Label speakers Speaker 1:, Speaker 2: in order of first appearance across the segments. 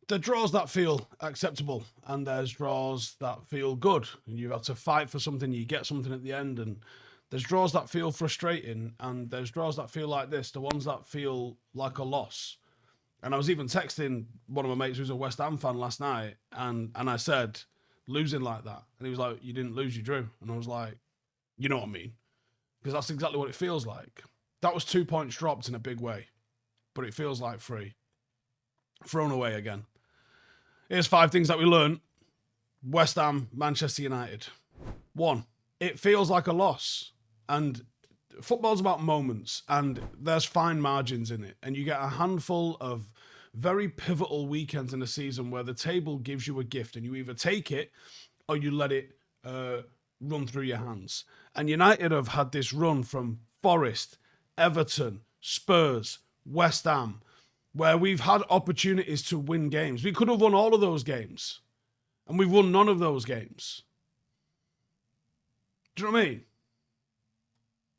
Speaker 1: There are draws that feel acceptable, and there's draws that feel good. And you have to fight for something, you get something at the end, and there's draws that feel frustrating, and there's draws that feel like this, the ones that feel like a loss. And I was even texting one of my mates who's a West Ham fan last night, and I said, losing like that. And he was like, you didn't lose, you drew. And I was like, you know what I mean? Because that's exactly what it feels like. That was 2 points dropped in a big way, but it feels like 3. Thrown away again. Here's 5 things that we learned. West Ham, Manchester United. 1, it feels like a loss. And football's about moments, and there's fine margins in it. And you get a handful of very pivotal weekends in a season where the table gives you a gift, and you either take it or you let it run through your hands. And United have had this run from Forest, Everton, Spurs, West Ham, where we've had opportunities to win games. We could have won all of those games, and we've won none of those games. Do you know what I mean?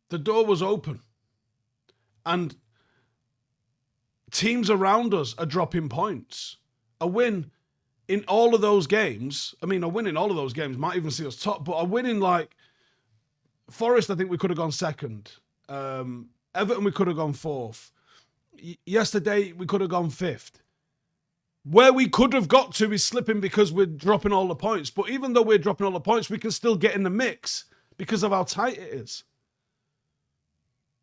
Speaker 1: The door was open, and teams around us are dropping points. A win in all of those games, a win in all of those games might even see us top, but a win in like Forest, I think we could have gone second. Everton, we could have gone fourth. Yesterday, we could have gone fifth. Where we could have got to is slipping because we're dropping all the points. But even though we're dropping all the points, we can still get in the mix because of how tight it is.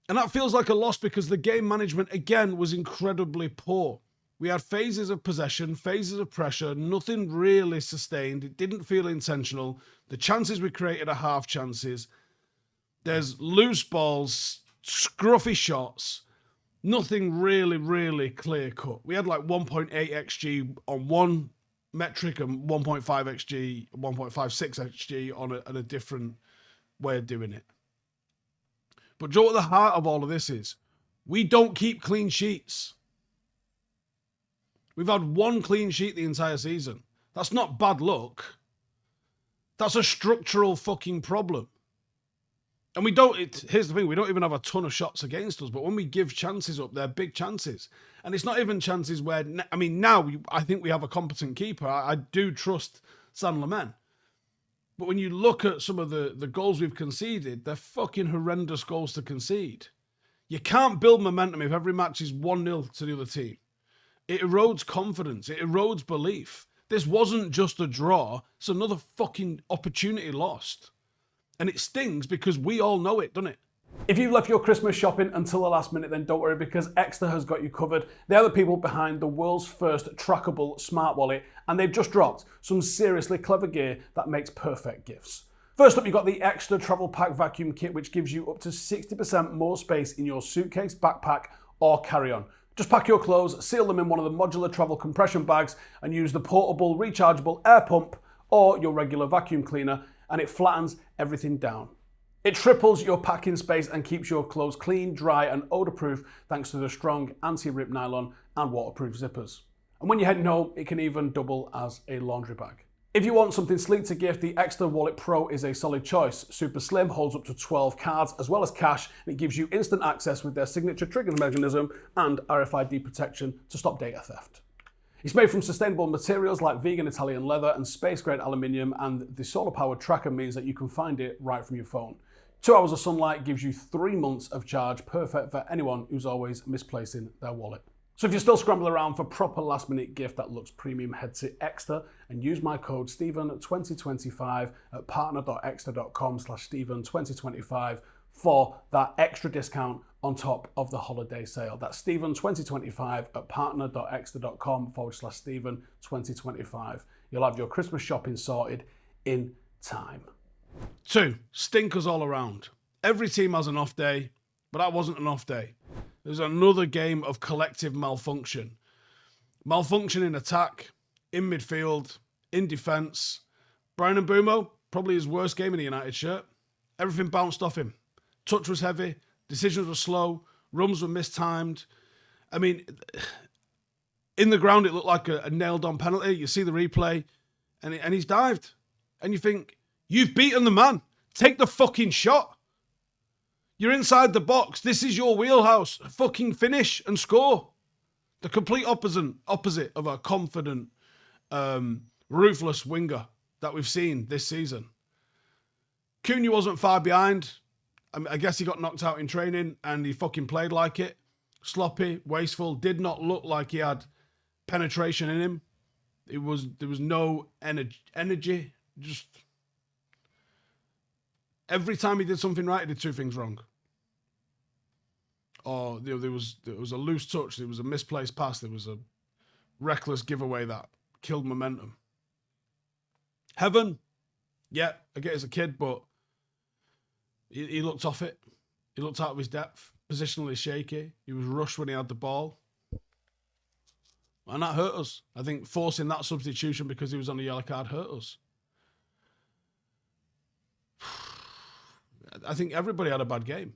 Speaker 1: And that feels like a loss because the game management, again, was incredibly poor. We had phases of possession, phases of pressure, nothing really sustained. It didn't feel intentional. The chances we created are half chances. There's loose balls, scruffy shots. Nothing really, really clear cut. We had like 1.8 XG on one metric and 1.5 XG, 1.56 XG on a different way of doing it. But Joe, at the heart of all of this is, we don't keep clean sheets. We've had 1 clean sheet the entire season. That's not bad luck. That's a structural fucking problem. And here's the thing, we don't even have a ton of shots against us, but when we give chances up, they're big chances. And it's not even chances where, now I think we have a competent keeper. I do trust Saint-Lemain. But when you look at some of the goals we've conceded, they're fucking horrendous goals to concede. You can't build momentum if every match is 1-0 to the other team. It erodes confidence. It erodes belief. This wasn't just a draw. It's another fucking opportunity lost. And it stings because we all know it, doesn't it?
Speaker 2: If you've left your Christmas shopping until the last minute, then don't worry because Ekster has got you covered. They are the people behind the world's first trackable smart wallet, and they've just dropped some seriously clever gear that makes perfect gifts. First up, you've got the Ekster Travel Pack Vacuum Kit, which gives you up to 60% more space in your suitcase, backpack, or carry-on. Just pack your clothes, seal them in one of the modular travel compression bags, and use the portable, rechargeable air pump or your regular vacuum cleaner, and it flattens everything down. It triples your packing space and keeps your clothes clean, dry, and odor-proof thanks to the strong anti-rip nylon and waterproof zippers. And when you're heading home, it can even double as a laundry bag. If you want something sleek to gift, the Ekster Wallet Pro is a solid choice. Super slim, holds up to 12 cards as well as cash, and it gives you instant access with their signature trigger mechanism and RFID protection to stop data theft. It's made from sustainable materials like vegan Italian leather and space-grade aluminium, and the solar-powered tracker means that you can find it right from your phone. 2 hours of sunlight gives you 3 months of charge, perfect for anyone who's always misplacing their wallet. So if you're still scrambling around for proper last-minute gift that looks premium, head to Ekster and use my code Stephen2025 at partner.ekster.com/Stephen2025 for that extra discount on top of the holiday sale. That's Stephen2025 at partner.ekster.com/Stephen2025. You'll have your Christmas shopping sorted in time.
Speaker 1: 2, stinkers all around. Every team has an off day, but that wasn't an off day. There's another game of collective malfunction. Malfunction in attack, in midfield, in defence. Bryan Mbuemo, probably his worst game in a United shirt. Everything bounced off him. Touch was heavy, decisions were slow, runs were mistimed. In the ground it looked like a nailed-on penalty. You see the replay, and he's dived. And you think, you've beaten the man. Take the fucking shot. You're inside the box. This is your wheelhouse. Fucking finish and score. The complete opposite of a confident, ruthless winger that we've seen this season. Cunha wasn't far behind. I guess he got knocked out in training and he fucking played like it. Sloppy, wasteful, did not look like he had penetration in him. There was no energy. Just every time he did something right, he did two things wrong. Or there was a loose touch, there was a misplaced pass, there was a reckless giveaway that killed momentum. Heaven, yeah, I get as a kid, but he looked off it. He looked out of his depth, positionally shaky. He was rushed when he had the ball. And that hurt us. I think forcing that substitution because he was on a yellow card hurt us. I think everybody had a bad game.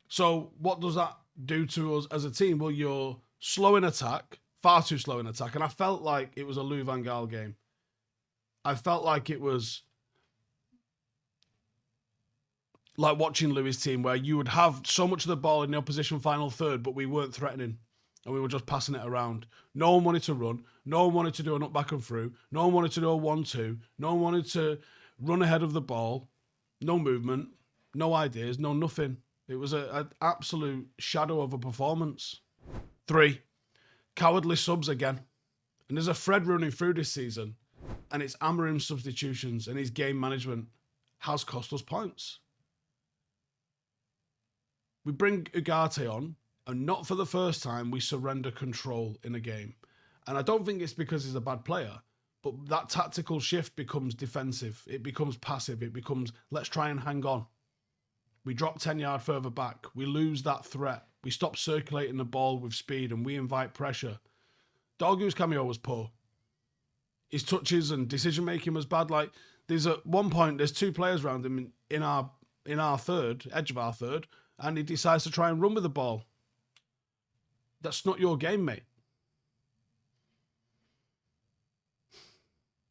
Speaker 1: So what does that do to us as a team? Well, you're slow in attack, far too slow in attack. And I felt like it was a Lou Van Gaal game. I felt like it was like watching Louis' team where you would have so much of the ball in the opposition final third, but we weren't threatening. And we were just passing it around. No one wanted to run. No one wanted to do an up, back and through. No one wanted to do a 1-2. No one wanted to run ahead of the ball. No movement. No ideas. No nothing. It was an absolute shadow of a performance. 3, cowardly subs again. And there's a thread running through this season. And it's Amorim's substitutions and his game management has cost us points. We bring Ugarte on. And not for the first time, we surrender control in a game. And I don't think it's because he's a bad player, but that tactical shift becomes defensive. It becomes passive. It becomes, let's try and hang on. We drop 10 yards further back. We lose that threat. We stop circulating the ball with speed and we invite pressure. Dorgu's cameo was poor. His touches and decision-making was bad. Like, there's at one point, there's 2 players around him in our third, edge of our third, and he decides to try and run with the ball. That's not your game, mate.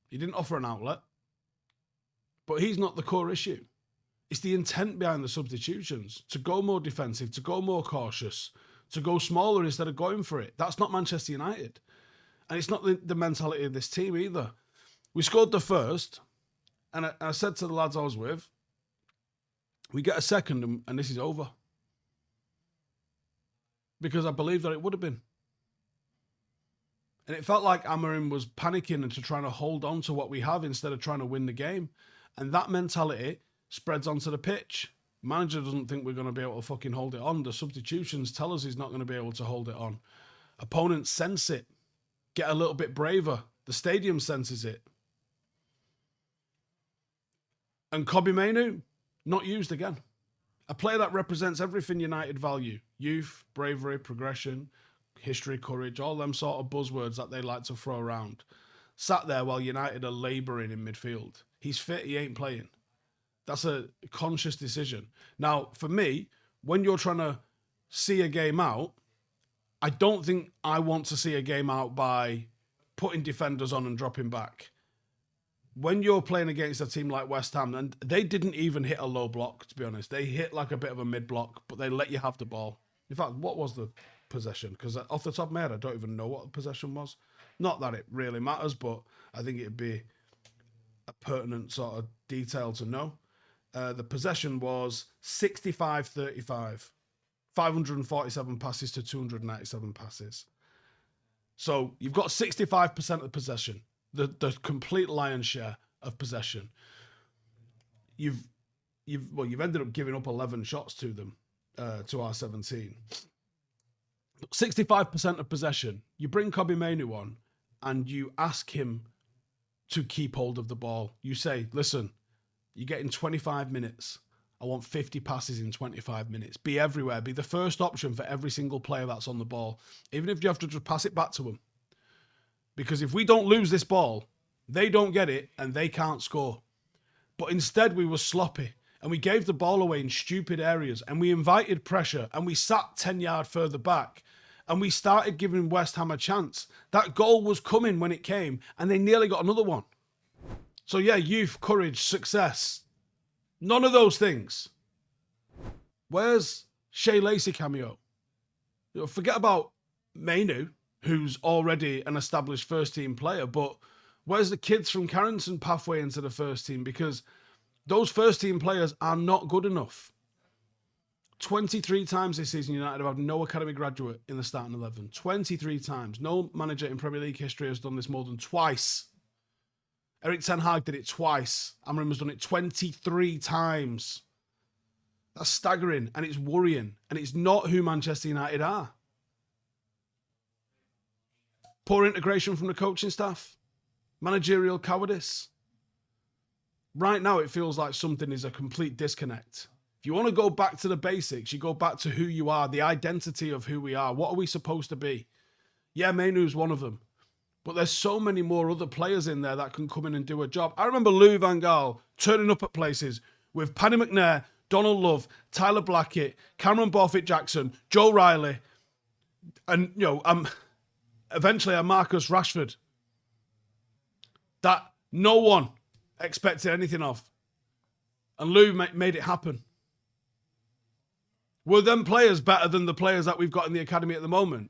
Speaker 1: He didn't offer an outlet. But he's not the core issue. It's the intent behind the substitutions. To go more defensive, to go more cautious, to go smaller instead of going for it. That's not Manchester United. And it's not the mentality of this team either. We scored the first, and I said to the lads I was with, we get a second and this is over. Because I believe that it would have been. And it felt like Amorim was panicking and trying to hold on to what we have instead of trying to win the game. And that mentality spreads onto the pitch. Manager doesn't think we're going to be able to fucking hold it on. The substitutions tell us he's not going to be able to hold it on. Opponents sense it. Get a little bit braver. The stadium senses it. And Mainoo, not used again. A player that represents everything United value. Youth, bravery, progression, history, courage, all them sort of buzzwords that they like to throw around. Sat there while United are labouring in midfield. He's fit, he ain't playing. That's a conscious decision. Now, for me, when you're trying to see a game out, I don't think I want to see a game out by putting defenders on and dropping back. When you're playing against a team like West Ham, and they didn't even hit a low block, to be honest. They hit like a bit of a mid-block, but they let you have the ball. In fact, what was the possession? Because off the top of my head, I don't even know what the possession was. Not that it really matters, but I think it'd be a pertinent sort of detail to know. The possession was 65-35. 547 passes to 297 passes. So you've got 65% of possession. The complete lion's share of possession. You've ended up giving up 11 shots to them, to our 17. 65% of possession. You bring Mainoo on and you ask him to keep hold of the ball. You say, listen, you're getting 25 minutes. I want 50 passes in 25 minutes. Be everywhere. Be the first option for every single player that's on the ball. Even if you have to just pass it back to them. Because if we don't lose this ball, they don't get it and they can't score. But instead we were sloppy and we gave the ball away in stupid areas and we invited pressure and we sat 10 yards further back and we started giving West Ham a chance. That goal was coming when it came and they nearly got another one. So yeah, youth, courage, success. None of those things. Where's Shea Lacey cameo? Forget about Mainoo, who's already an established first-team player. But where's the kids from Carrington pathway into the first team? Because those first-team players are not good enough. 23 times this season, United have had no academy graduate in the starting 11. 23 times. No manager in Premier League history has done this more than twice. Erik ten Hag did it twice. Amorim has done it 23 times. That's staggering, and it's worrying, and it's not who Manchester United are. Poor integration from the coaching staff. Managerial cowardice. Right now, it feels like something is a complete disconnect. If you want to go back to the basics, you go back to who you are, the identity of who we are. What are we supposed to be? Yeah, Mainoo's one of them. But there's so many more other players in there that can come in and do a job. I remember Louis van Gaal turning up at places with Paddy McNair, Donald Love, Tyler Blackett, Cameron Borthwick-Jackson, Joe Riley, and eventually a Marcus Rashford that no one expected anything of. And Lou made it happen. Were them players better than the players that we've got in the academy at the moment?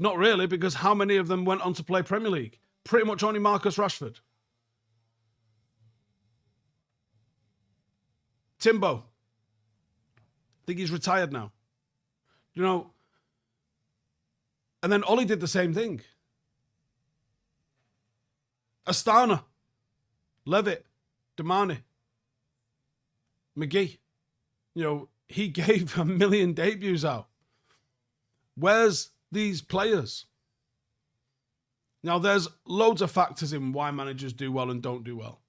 Speaker 1: Not really, because how many of them went on to play Premier League? Pretty much only Marcus Rashford. Timbo. I think he's retired now. And then Ollie did the same thing. Astana, Levitt, Damani, McGee. He gave 1 million debuts out. Where's these players? Now, there's loads of factors in why managers do well and don't do well.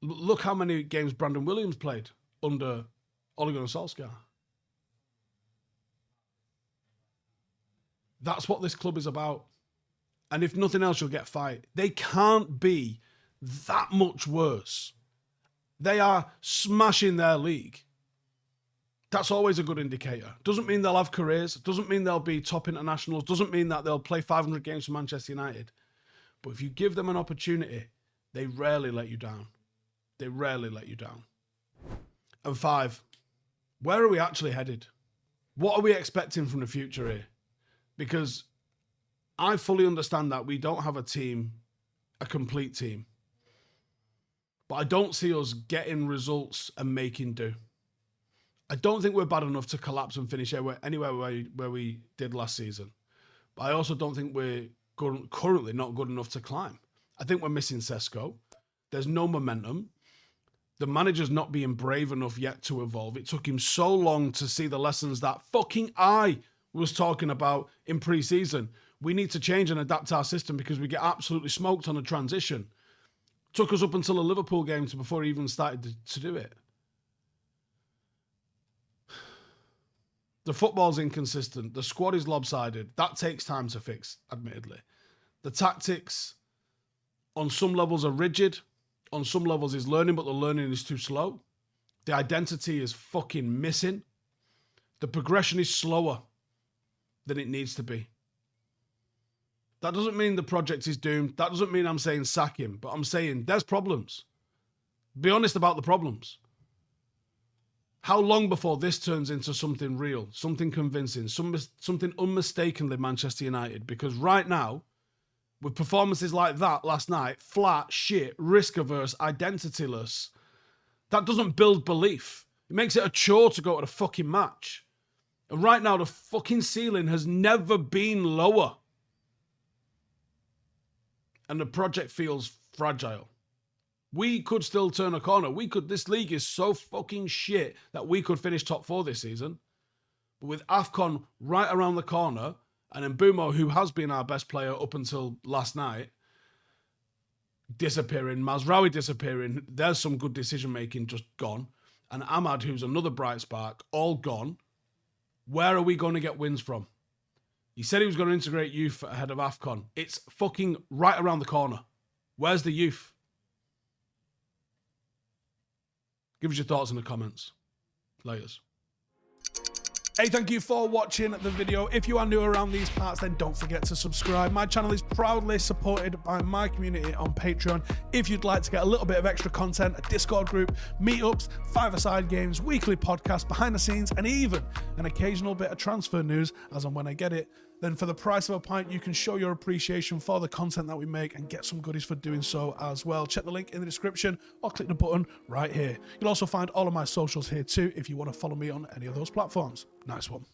Speaker 1: Look how many games Brandon Williams played under Ole Gunnar Solskjaer. That's what this club is about. And if nothing else, you'll get fight. They can't be that much worse. They are smashing their league. That's always a good indicator. Doesn't mean they'll have careers. Doesn't mean they'll be top internationals. Doesn't mean that they'll play 500 games for Manchester United. But if you give them an opportunity, they rarely let you down. They rarely let you down. And 5, where are we actually headed? What are we expecting from the future here? Because I fully understand that we don't have a complete team. But I don't see us getting results and making do. I don't think we're bad enough to collapse and finish anywhere where we did last season. But I also don't think we're currently not good enough to climb. I think we're missing Sesko. There's no momentum. The manager's not being brave enough yet to evolve. It took him so long to see the lessons that fucking I was talking about in pre-season. We need to change and adapt our system because we get absolutely smoked on a transition. Took us up until the Liverpool game before he even started to do it. The football's inconsistent. The squad is lopsided. That takes time to fix, admittedly. The tactics on some levels are rigid. On some levels is learning, but the learning is too slow. The identity is fucking missing. The progression is slower than it needs to be. That doesn't mean the project is doomed. That doesn't mean I'm saying sack him, but I'm saying there's problems. Be honest about the problems. How long before this turns into something real, something convincing, something unmistakably Manchester United? Because right now, with performances like that last night, flat, shit, risk-averse, identityless, that doesn't build belief. It makes it a chore to go to the fucking match. And right now, the fucking ceiling has never been lower. And the project feels fragile. We could still turn a corner. This league is so fucking shit that we could finish top 4 this season. But with AFCON right around the corner, and Mbuemo, who has been our best player up until last night, disappearing, Mazraoui disappearing, there's some good decision-making just gone. And Ahmad, who's another bright spark, all gone. Where are we going to get wins from? He said he was going to integrate youth ahead of AFCON. It's fucking right around the corner. Where's the youth? Give us your thoughts in the comments. Laters. Hey, thank you for watching the video. If you are new around these parts, then don't forget to subscribe. My channel is proudly supported by my community on Patreon. If you'd like to get a little bit of extra content, a Discord group, meetups, 5-a-side games, weekly podcasts, behind the scenes, and even an occasional bit of transfer news as and when I get it, then for the price of a pint, you can show your appreciation for the content that we make and get some goodies for doing so as well. Check the link in the description or click the button right here. You'll also find all of my socials here too if you want to follow me on any of those platforms. Nice one.